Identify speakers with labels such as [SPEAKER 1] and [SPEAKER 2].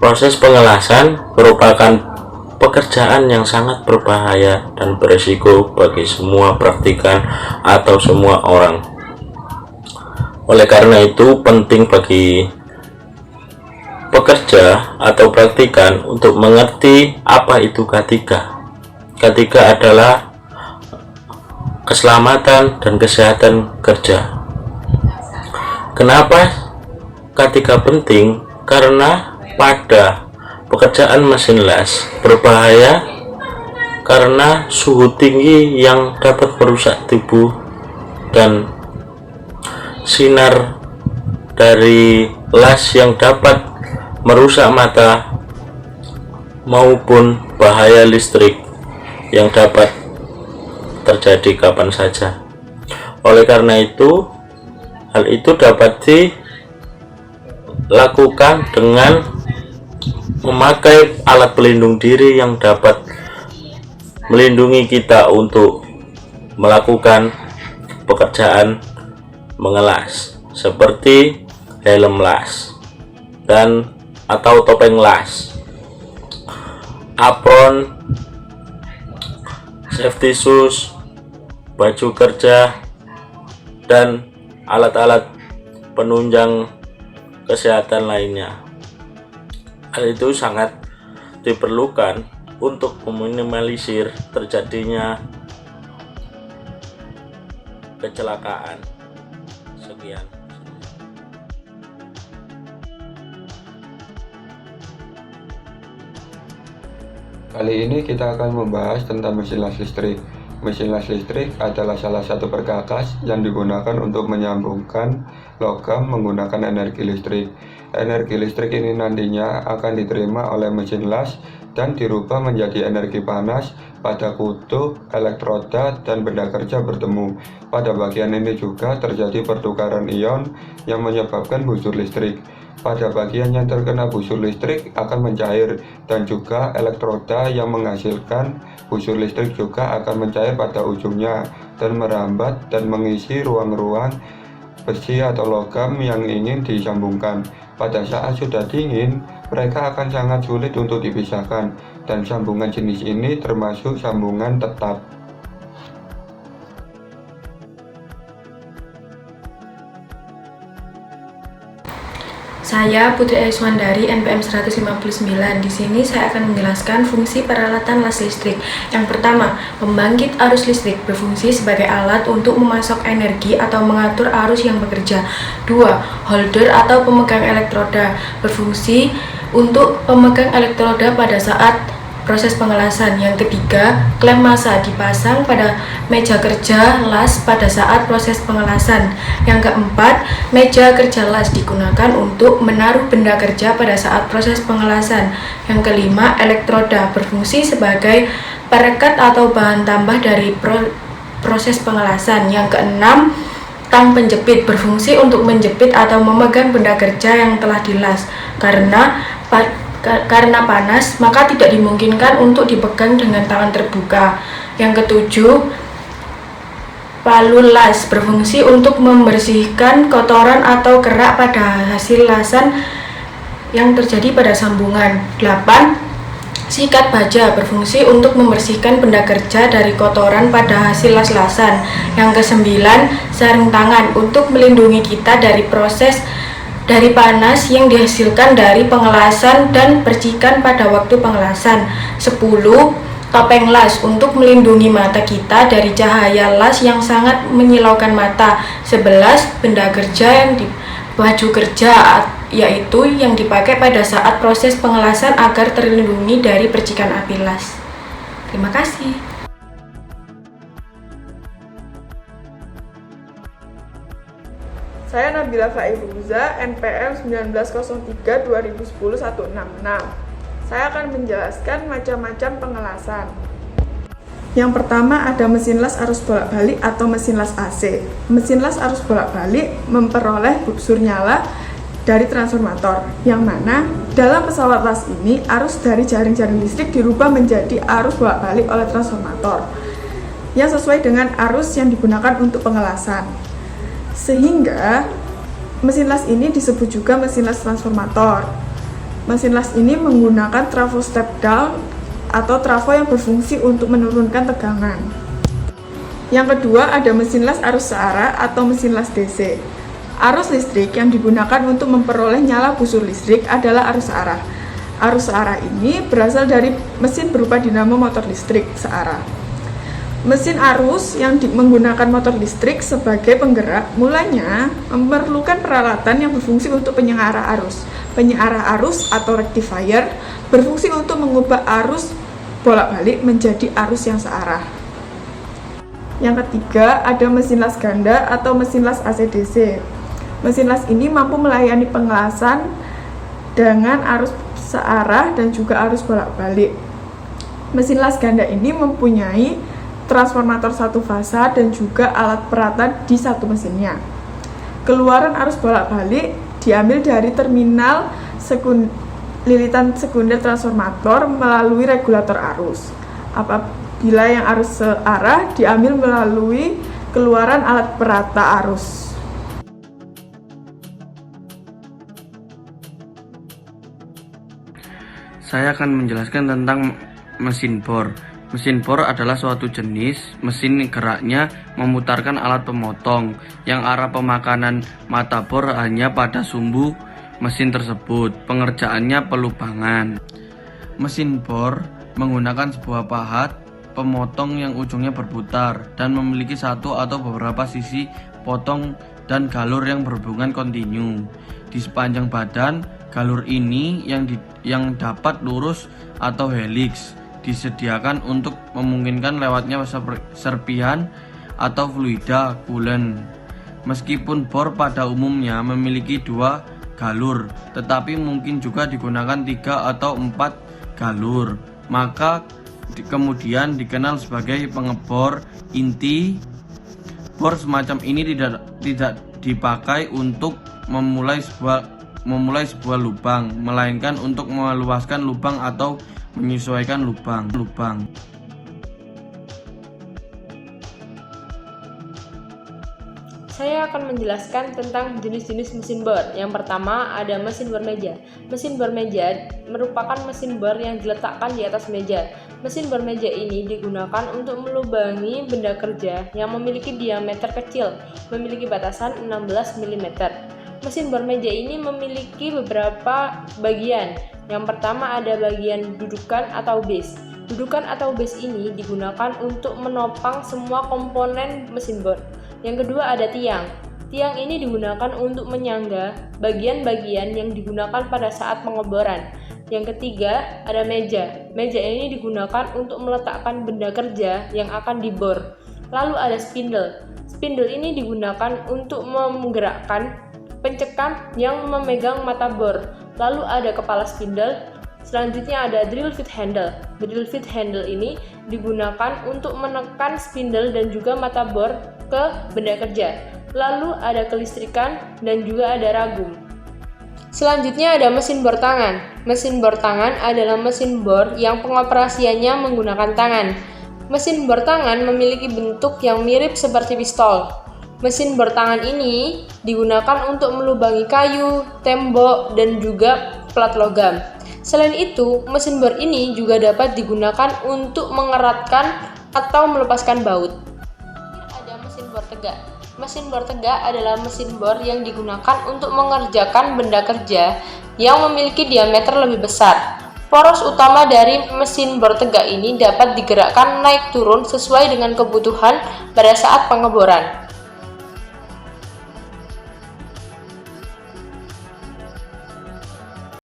[SPEAKER 1] Proses pengelasan merupakan pekerjaan yang sangat berbahaya dan berisiko bagi semua praktikan atau semua orang. Oleh karena itu, penting bagi pekerja atau praktikan untuk mengerti apa itu K3. K3 adalah keselamatan dan kesehatan kerja. Kenapa K3 penting? Karena pada pekerjaan mesin las berbahaya karena suhu tinggi yang dapat merusak tubuh dan sinar dari las yang dapat merusak mata maupun bahaya listrik yang dapat terjadi kapan saja. Oleh karena itu, hal itu dapat dilakukan dengan memakai alat pelindung diri yang dapat melindungi kita untuk melakukan pekerjaan mengelas, seperti helm las dan atau topeng las, apron, safety shoes, baju kerja, dan alat-alat penunjang kesehatan lainnya. Hal itu sangat diperlukan untuk meminimalisir terjadinya kecelakaan. Sekian.
[SPEAKER 2] Kali ini kita akan membahas tentang mesin las listrik. Mesin las listrik adalah salah satu perkakas yang digunakan untuk menyambungkan logam menggunakan energi listrik. Energi listrik ini nantinya akan diterima oleh mesin las dan dirubah menjadi energi panas pada kutub, elektroda, dan benda kerja bertemu. Pada bagian ini juga terjadi pertukaran ion yang menyebabkan busur listrik. Pada bagian yang terkena busur listrik akan mencair, dan juga elektroda yang menghasilkan busur listrik juga akan mencair pada ujungnya dan merambat dan mengisi ruang-ruang besi atau logam yang ingin disambungkan. Pada saat sudah dingin, mereka akan sangat sulit untuk dipisahkan, dan sambungan jenis ini termasuk sambungan tetap.
[SPEAKER 3] Saya Putri Aiswandari, NPM 159. Di sini saya akan menjelaskan fungsi peralatan las listrik. Yang pertama, pembangkit arus listrik berfungsi sebagai alat untuk memasok energi atau mengatur arus yang bekerja. 2. Holder atau pemegang elektroda berfungsi untuk pemegang elektroda pada saat proses pengelasan. Yang ketiga, klem massa dipasang pada meja kerja las pada saat proses pengelasan. Yang keempat, meja kerja las digunakan untuk menaruh benda kerja pada saat proses pengelasan. Yang kelima, elektroda berfungsi sebagai perekat atau bahan tambah dari proses pengelasan. Yang keenam, tang penjepit berfungsi untuk menjepit atau memegang benda kerja yang telah dilas. Karena panas, maka tidak dimungkinkan untuk dipegang dengan tangan terbuka. Yang ketujuh, palu las berfungsi untuk membersihkan kotoran atau kerak pada hasil lasan yang terjadi pada sambungan. 8. Sikat baja berfungsi untuk membersihkan benda kerja dari kotoran pada hasil las-lasan. Yang kesembilan, sarung tangan untuk melindungi kita dari panas yang dihasilkan dari pengelasan dan percikan pada waktu pengelasan. 10. Topeng las untuk melindungi mata kita dari cahaya las yang sangat menyilaukan mata. 11. Benda kerja yang baju kerja, yaitu yang dipakai pada saat proses pengelasan agar terlindungi dari percikan api las. Terima kasih.
[SPEAKER 4] Saya Nabila Fairuza, NPM 1903-2010-166. Saya akan menjelaskan macam-macam pengelasan. Yang pertama ada mesin las arus bolak-balik atau mesin las AC. Mesin las arus bolak-balik memperoleh busur nyala dari transformator, yang mana dalam pesawat las ini arus dari jaring-jaring listrik dirubah menjadi arus bolak-balik oleh transformator yang sesuai dengan arus yang digunakan untuk pengelasan. Sehingga mesin las ini disebut juga mesin las transformator. Mesin las ini menggunakan trafo step down atau trafo yang berfungsi untuk menurunkan tegangan. Yang kedua ada mesin las arus searah atau mesin las DC. Arus listrik yang digunakan untuk memperoleh nyala busur listrik adalah arus searah. Arus searah ini berasal dari mesin berupa dinamo motor listrik searah. Mesin arus yang menggunakan motor listrik sebagai penggerak mulanya memerlukan peralatan yang berfungsi untuk penyearah arus. Penyearah arus atau rectifier berfungsi untuk mengubah arus bolak-balik menjadi arus yang searah. Yang ketiga ada mesin las ganda atau mesin las AC/DC. Mesin las ini mampu melayani pengelasan dengan arus searah dan juga arus bolak-balik. Mesin las ganda ini mempunyai transformator satu fasa dan juga alat peratan di satu mesinnya. Keluaran arus bolak-balik diambil dari terminal lilitan sekunder transformator melalui regulator arus. Apabila yang arus searah diambil melalui keluaran alat perata arus.
[SPEAKER 5] Saya akan menjelaskan tentang mesin bor. Mesin bor adalah suatu jenis mesin geraknya memutarkan alat pemotong yang arah pemakanan mata bor hanya pada sumbu mesin tersebut. Pengerjaannya pelubangan. Mesin bor menggunakan sebuah pahat pemotong yang ujungnya berputar dan memiliki satu atau beberapa sisi potong dan galur yang berhubungan kontinu di sepanjang badan. Galur ini yang dapat lurus atau helix disediakan untuk memungkinkan lewatnya serpihan atau fluida coolant. Meskipun bor pada umumnya memiliki 2 galur, tetapi mungkin juga digunakan 3 atau 4 galur, maka kemudian dikenal sebagai pengebor inti. Bor semacam ini tidak dipakai untuk memulai sebuah lubang, melainkan untuk meluaskan lubang atau menyesuaikan lubang.
[SPEAKER 6] Saya akan menjelaskan tentang jenis-jenis mesin bor. Yang pertama ada mesin bor meja. Mesin bor meja merupakan mesin bor yang diletakkan di atas meja. Mesin bor meja ini digunakan untuk melubangi benda kerja yang memiliki diameter kecil, memiliki batasan 16 mm. Mesin bor meja ini memiliki beberapa bagian. Yang pertama ada bagian dudukan atau base. Dudukan atau base ini digunakan untuk menopang semua komponen mesin bor. Yang kedua ada tiang. Tiang ini digunakan untuk menyangga bagian-bagian yang digunakan pada saat pengeboran. Yang ketiga ada meja. Meja ini digunakan untuk meletakkan benda kerja yang akan dibor. Lalu ada spindle. Spindle ini digunakan untuk menggerakkan pencekam yang memegang mata bor. Lalu ada kepala spindle. Selanjutnya ada drill feed handle. Drill feed handle ini digunakan untuk menekan spindle dan juga mata bor ke benda kerja. Lalu ada kelistrikan dan juga ada ragum. Selanjutnya ada mesin bor tangan. Mesin bor tangan adalah mesin bor yang pengoperasiannya menggunakan tangan. Mesin bor tangan memiliki bentuk yang mirip seperti pistol. Mesin bor tangan ini digunakan untuk melubangi kayu, tembok, dan juga plat logam. Selain itu, mesin bor ini juga dapat digunakan untuk mengeratkan atau melepaskan baut. Ada mesin bor tegak. Mesin bor tegak adalah mesin bor yang digunakan untuk mengerjakan benda kerja yang memiliki diameter lebih besar. Poros utama dari mesin bor tegak ini dapat digerakkan naik turun sesuai dengan kebutuhan pada saat pengeboran.